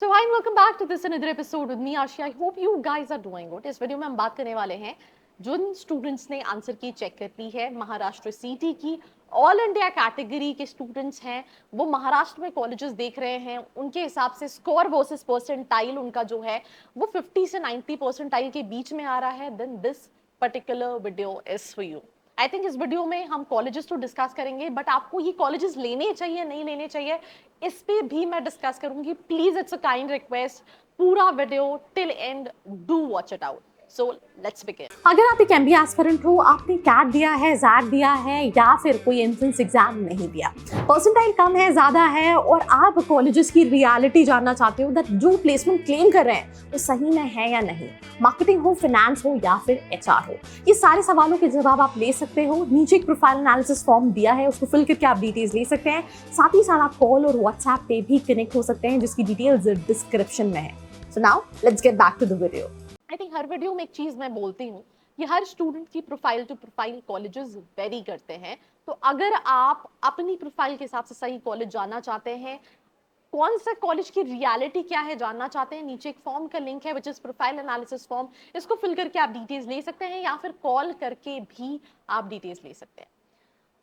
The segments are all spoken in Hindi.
So hi and welcome back to this another episode with me Arshi. I hope you guys are doing good. इस वीडियो में हम बात करने वाले हैं जिन स्टूडेंट्स ने आंसर की चेक कर ली है महाराष्ट्र सीटी की ऑल इंडिया कैटेगरी के स्टूडेंट्स हैं, वो महाराष्ट्र में कॉलेजेस देख रहे हैं, उनके हिसाब से स्कोर वर्सेस परसेंटाइल उनका जो है वो 50 से 90 परसेंटाइल के बीच में आ रहा है, then this particular video is for you. I think इस वीडियो में हम कॉलेजेस तो डिस्कस करेंगे, बट आपको ये कॉलेजेस लेने चाहिए नहीं लेने चाहिए इस पे भी मैं डिस्कस करूंगी। Please it's a kind request, पूरा video till end do watch it out. So let's begin. अगर आप एक एमबीए एस्पिरेंट हो, आपने कैट दिया है, जैट दिया है या फिर कोई एंट्रेंस एग्जाम नहीं दिया, परसेंटाइल कम है ज्यादा है और आप कॉलेजेस की रियलिटी जानना चाहते हो दैट जो प्लेसमेंट क्लेम कर रहे हैं वो सही में है या नहीं, मार्केटिंग हो, फाइनेंस हो या फिर एचआर हो, ये सारे सवालों के जवाब आप ले सकते हो। नीचे एक प्रोफाइल एनालिसिस फॉर्म दिया है, उसको फिल करके आप डिटेल्स ले सकते हैं। साथ ही साथ आप कॉल और व्हाट्सएप पे भी कनेक्ट हो सकते हैं, जिसकी डिटेल्स डिस्क्रिप्शन में है। So now let's get back to the video. I think हर वीडियो में एक चीज मैं बोलती हूँ कि हर स्टूडेंट की profile to profile colleges vary करते हैं। तो अगर आप अपनी प्रोफाइल के हिसाब से सही कॉलेज जाना चाहते हैं, कौन सा कॉलेज की रियलिटी क्या है जानना चाहते हैं, नीचे एक फॉर्म का लिंक है which is profile analysis form. इसको फिल करके आप डिटेल्स ले सकते हैं या फिर कॉल करके भी आप डिटेल्स ले सकते हैं।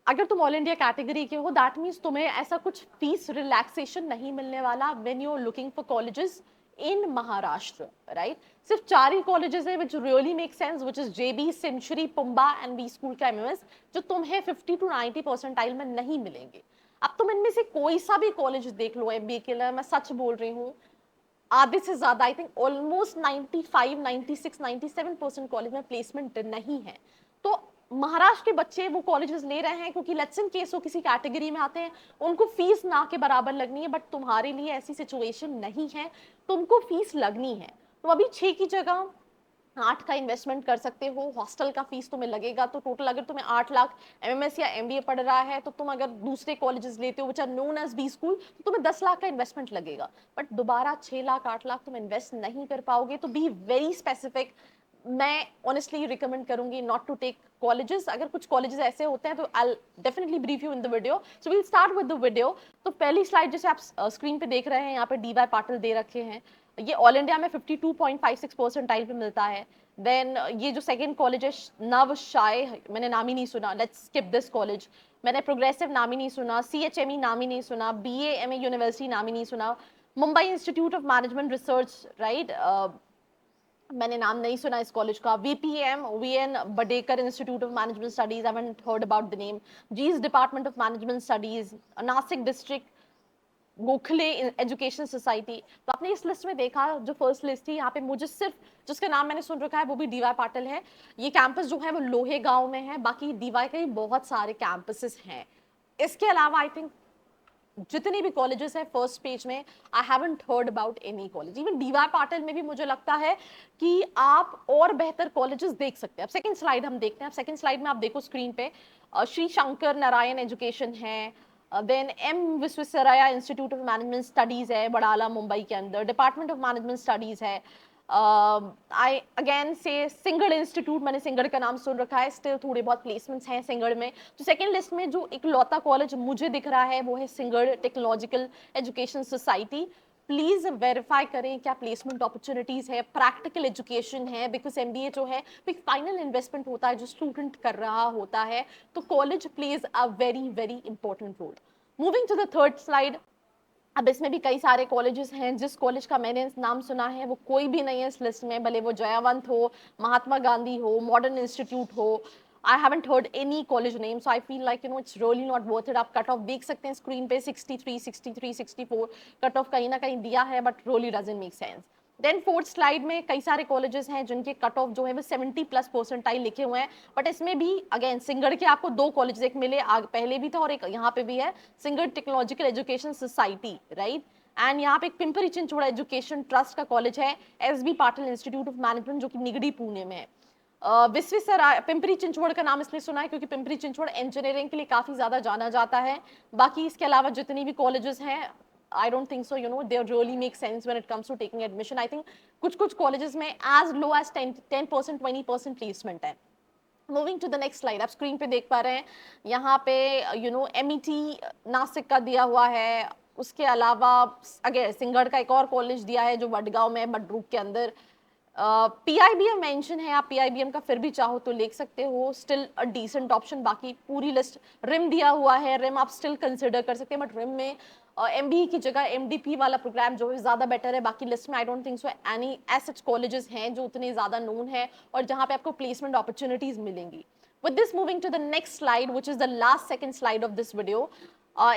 अगर तुम ऑल इंडिया कैटेगरी के हो, दैट मीन्स तुम्हें ऐसा कुछ फीस रिलैक्सेशन नहीं मिलने वाला when you are looking for colleges in Maharashtra, right. सिर्फ 4 ही कॉलेजेस है which really make sense, which is JB, century, पुम्बा एंड वी स्कूल का एमएमएस, जो तुम्हें 50 to 90 परसेंटाइल में नहीं मिलेंगे। अब तुम इनमें से कोई सा भी कॉलेज देख लो एमबीए के लिए, मैं सच बोल रही हूँ, आधे से ज्यादा, आई थिंक ऑलमोस्ट 95, 96, 97% कॉलेज में प्लेसमेंट नहीं है। तो महाराष्ट्र के बच्चे वो कॉलेजेस ले रहे हैं क्योंकि लेट्स इन केस वो किसी कैटेगरी में आते हैं, उनको फीस ना के बराबर लगनी है, बट तुम्हारे लिए ऐसी सिचुएशन नहीं है, तुमको फीस लगनी है। तो अभी 6 की जगह 8 का इन्वेस्टमेंट कर सकते हो। हॉस्टल का फीस तुम्हें लगेगा, तो टोटल अगर तुम्हें 8 लाख एमएमएस या एमबीए पढ़ रहा है, तो तुम अगर दूसरे कॉलेजेस लेते हो which are known as B school, तो तुम्हें 10 लाख का इन्वेस्टमेंट लगेगा, बट दोबारा 6 लाख 8 लाख तुम इन्वेस्ट नहीं कर पाओगे। तो बी वेरी स्पेसिफिक। मैं ऑनेस्टली रिकमेंड करूंगी नॉट टू टेक कॉलेजेस। अगर कुछ कॉलेजेस ऐसे होते हैं तो I definitely brief you in the video. So we'll start with the video. तो पहली स्लाइड जैसे आप स्क्रीन पे देख रहे हैं, यहाँ पे डीवाई पाटिल दे रखे हैं, ये ऑल इंडिया में 52.56 परसेंटाइल पे मिलता है। देन ये जो सेकंड कॉलेज है नव शाय, मैंने नाम ही नहीं सुना, लेट्स स्किप दिस कॉलेज। मैंने प्रोग्रेसिव नाम ही नहीं सुना, सीएचएमई नाम ही नहीं सुना, बीएएमए यूनिवर्सिटी नाम ही नहीं सुना, Mumbai institute of management research, right, मैंने नाम नहीं सुना इस कॉलेज का। VPM, VN Bedekar institute of management studies, I haven't heard about the name. जीस department of management studies, Nashik district Gokhale education society. तो आपने इस लिस्ट में देखा जो फर्स्ट लिस्ट थी, यहाँ पे मुझे सिर्फ जिसका नाम मैंने सुन रखा है वो भी डीवाई पाटिल है। ये कैंपस जो है वो लोहे गांव में है, बाकी डीवाई के बहुत सारे कैंपसेस हैं। इसके अलावा आई थिंक जितनी भी कॉलेजेस है फर्स्ट पेज में, I haven't heard about any college. Even DY Patil में भी मुझे लगता है कि आप और बेहतर कॉलेजेस देख सकते हैं। अब सेकंड स्लाइड हम देखते हैं। अब सेकंड स्लाइड में आप देखो स्क्रीन पे, श्री शंकर नारायण एजुकेशन है, then M Visvesvaraya institute of management studies है बड़ाला मुंबई के अंदर, डिपार्टमेंट ऑफ मैनेजमेंट स्टडीज है। आई अगेन से सिंगड़ इंस्टीट्यूट, मैंने सिंगड़ का नाम सुन रखा है, स्टिल थोड़े बहुत प्लेसमेंट्स हैं सिंगड़ में। तो सेकंड लिस्ट में जो एक लौता कॉलेज मुझे दिख रहा है वो है Sinhgad technological education society. Please verify करें क्या प्लेसमेंट अपॉर्चुनिटीज है, प्रैक्टिकल एजुकेशन है, बिकॉज एमबीए जो है एक फाइनल इन्वेस्टमेंट होता है जो स्टूडेंट कर रहा होता है, तो college plays a very very important role. Moving to the third slide. अब इसमें भी कई सारे कॉलेजेस हैं, जिस कॉलेज का मैंने नाम सुना है वो कोई भी नहीं है इस लिस्ट में, भले वो जयावंत हो, महात्मा गांधी हो, मॉडर्न इंस्टीट्यूट हो। आई haven't heard any college name, so I feel like it's really not worth it. आप कट ऑफ देख सकते हैं स्क्रीन पे, 63, 63, 64 कट ऑफ कहीं ना कहीं दिया है, but really doesn't make sense. Then fourth slide में कई सारे कॉलेजेस हैं जिनके कट ऑफ जो है वो 70+ परसेंटाइल लिखे हुए हैं, बट इसमें भी अगेन सिंगड़ के आपको 2 कॉलेज एक मिले, पहले भी था और एक यहाँ पे भी है, Sinhgad technological education society, right. And यहाँ पे एक पिंपरी चिंचोड़ा एजुकेशन ट्रस्ट का कॉलेज है, SB Patil institute of management, जो कि निगड़ी पुणे में है। विश्वेश्वरैया, पिंपरी चिंचवड़ का नाम इसलिए सुना है क्योंकि पिंपरी चिंचवड़ इंजीनियरिंग के लिए काफी ज्यादा जाना जाता है। बाकी इसके अलावा जितनी भी कॉलेजेस हैं, I don't think so, they really make sense when it comes to taking admission. I think कुछ colleges में as low as 10%, 20% placement है। Moving to the next slide. आप स्क्रीन पे देख पा रहे हैं यहाँ पे एमईटी नासिक का दिया हुआ है, उसके अलावा अगेन सिंगड़ का एक और कॉलेज दिया है जो वडगांव में है, बडरूप के अंदर। PIBM मेंशन है, आप PIBM का फिर भी चाहो तो ले सकते हो, स्टिल अ डिसेंट ऑप्शन। बाकी पूरी लिस्ट, रिम दिया हुआ है, रिम आप स्टिल कंसिडर कर सकते हैं, बट रिम में MBE की जगह MDP वाला प्रोग्राम जो है ज़्यादा बेटर है। बाकी लिस्ट में I don't think so any such colleges हैं जो उतने ज़्यादा नोन है और जहाँ पे आपको प्लेसमेंट अपॉर्चुनिटीज मिलेंगी। With this, moving to the next slide, which is the last second slide of this video.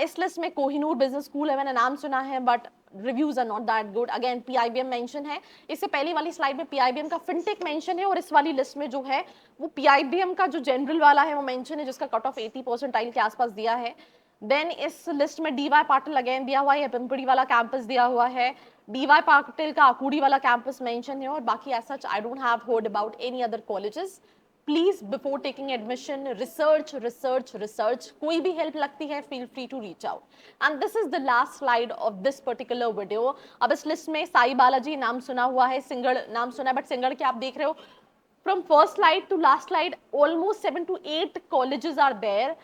इस लिस्ट में कोहिनूर बिजनेस स्कूल है, मैंने नाम सुना है but reviews are not that good. Again PIBM mention है, इससे पहली वाली स्लाइड में PIBM का फिनटेक मेंशन है और इस वाली लिस्ट में जो है वो PIBM का जो जनरल वाला है वो मेंशन है, जिसका कट ऑफ 80 परसेंटाइल के आसपास दिया है। देन इस लिस्ट में DY पाटिल अगेन दिया हुआ है, पिंपड़ी वाला कैंपस दिया हुआ है, DY पाटिल का आकुड़ी वाला कैंपस मेंशन है, और बाकी as such I don't have heard about any other colleges. Please before taking admission research research research, कोई भी हेल्प लगती है feel free to reach out. And this is the last slide of this particular video. अब इस लिस्ट में साई बालाजी नाम सुना हुआ है, सिंगड़ नाम सुना है, बट सिंगड़ के आप देख रहे हो from first slide to last slide almost 7 to 8 colleges are there.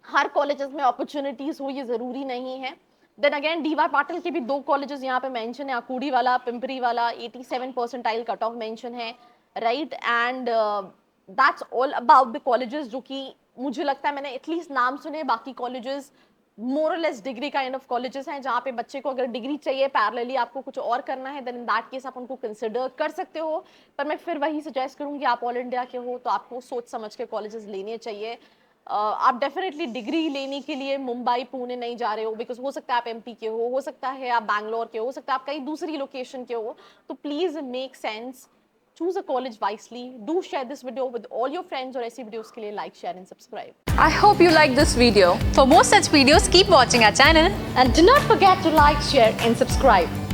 हर कॉलेजेस में अपॉर्चुनिटीज हो ये जरूरी नहीं है। देन अगेन DY पाटिल के भी 2 कॉलेजेस यहाँ पे मेंशन है, आकुड़ी वाला, पिंपरी वाला, 87 परसेंटाइल कट ऑफ मेंशन है, right. And that's all about the colleges जो कि मुझे लगता है मैंने एटलीस्ट नाम सुने। बाकी कॉलेजेस मोर और less degree kind of colleges हैं जहाँ पे बच्चे को अगर डिग्री चाहिए पैरेलली आपको कुछ और करना है, देन इन दैट केस आप उनको कंसिडर कर सकते हो। पर मैं फिर वही सजेस्ट करूँगी, आप ऑल इंडिया के हो तो आपको सोच समझ के कॉलेजेस लेने चाहिए। आप डेफिनेटली डिग्री लेने के लिए मुंबई पुणे नहीं जा रहे हो, बिकॉज हो सकता है आप MP के हो सकता है आप बैंगलोर के हो सकता है आप कहीं दूसरी लोकेशन के हो। तो please make sense, choose a college wisely. Do share this video with all your friends और ऐसी वीडियोस के लिए like, share and subscribe. I hope you like this video. For more such videos, keep watching our channel. And do not forget to like, share and subscribe.